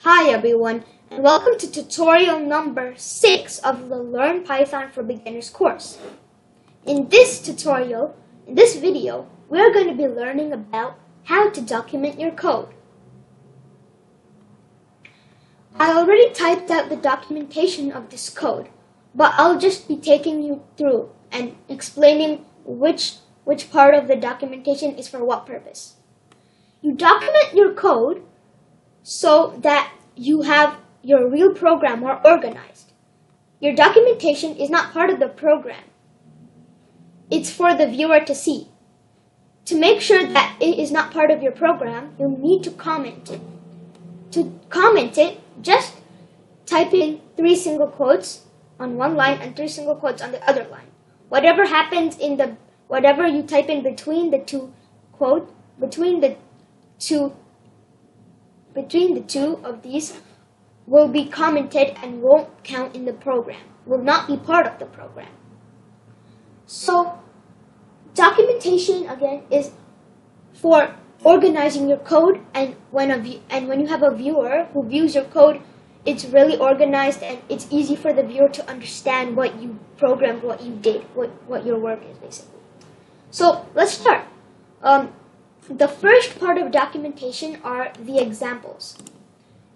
Hi everyone, and welcome to tutorial number 6 of the Learn Python for Beginners course. In this video, we're going to be learning about how to document your code. I already typed out the documentation of this code, but I'll just be taking you through and explaining which part of the documentation is for what purpose. You document your code so that you have your real program more organized. Your documentation is not part of the program. It's for the viewer to see. To make sure that it is not part of your program, you'll need to comment it. To comment it, just type in 3 single quotes on one line and 3 single quotes on the other line. Whatever happens whatever you type in between the two of these will be commented and won't count in the program, will not be part of the program. So, documentation again is for organizing your code, and when you have a viewer who views your code, it's really organized and it's easy for the viewer to understand what you programmed, what you did, what your work is basically. So let's start. The first part of documentation are the examples.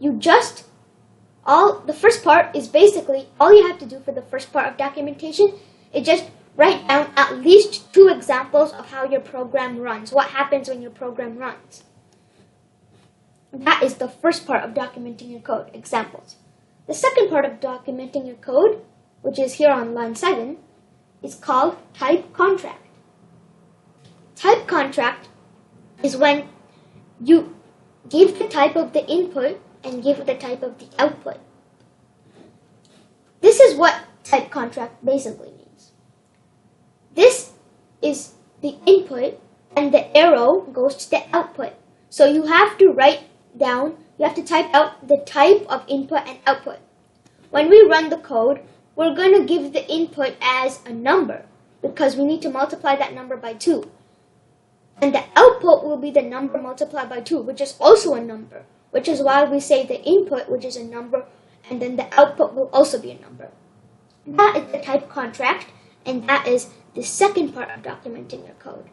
The first part is basically, all you have to do for the first part of documentation is just write down at least 2 examples of how your program runs, what happens when your program runs. That is the first part of documenting your code, examples. The second part of documenting your code, which is here on line 7, is called type contract. Type contract is when you give the type of the input and give the type of the output. This is what type contract basically means. This is the input and the arrow goes to the output. So you have to type out the type of input and output. When we run the code, we're going to give the input as a number because we need to multiply that number by 2. And the output will be the number multiplied by 2, which is also a number, which is why we say the input, which is a number, and then the output will also be a number. That is the type contract, and that is the second part of documenting your code.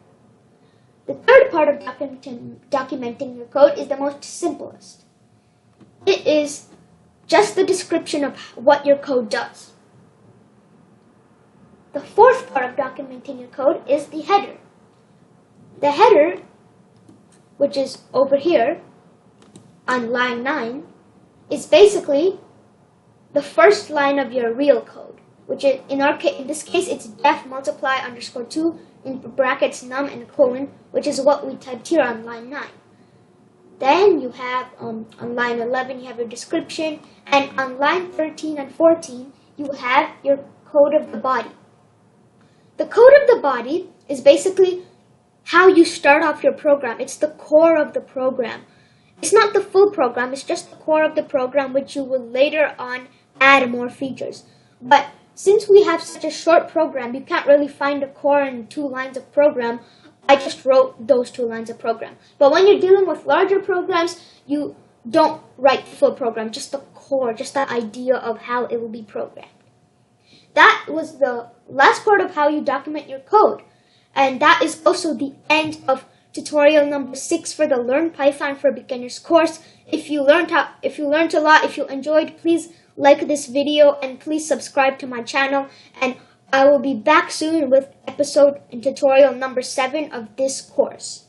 The third part of documenting your code is the most simplest. It is just the description of what your code does. The fourth part of documenting your code is the header. The header, which is over here on line 9, is basically the first line of your real code, which is, in this case, it's def multiply underscore 2 in brackets num and colon, which is what we typed here on line 9. Then you have, on line 11, you have your description, and on line 13 and 14, you have your code of the body. The code of the body is basically how you start off your program. It's the core of the program. It's not the full program, it's just the core of the program, which you will later on add more features. But since we have such a short program, you can't really find a core in 2 lines of program. I just wrote those 2 lines of program. But when you're dealing with larger programs, you don't write the full program, just the core, just the idea of how it will be programmed. That was the last part of how you document your code. And that is also the end of tutorial number 6 for the Learn Python for Beginners course. If you learned a lot, if you enjoyed, please like this video and please subscribe to my channel. And I will be back soon with episode and tutorial number 7 of this course.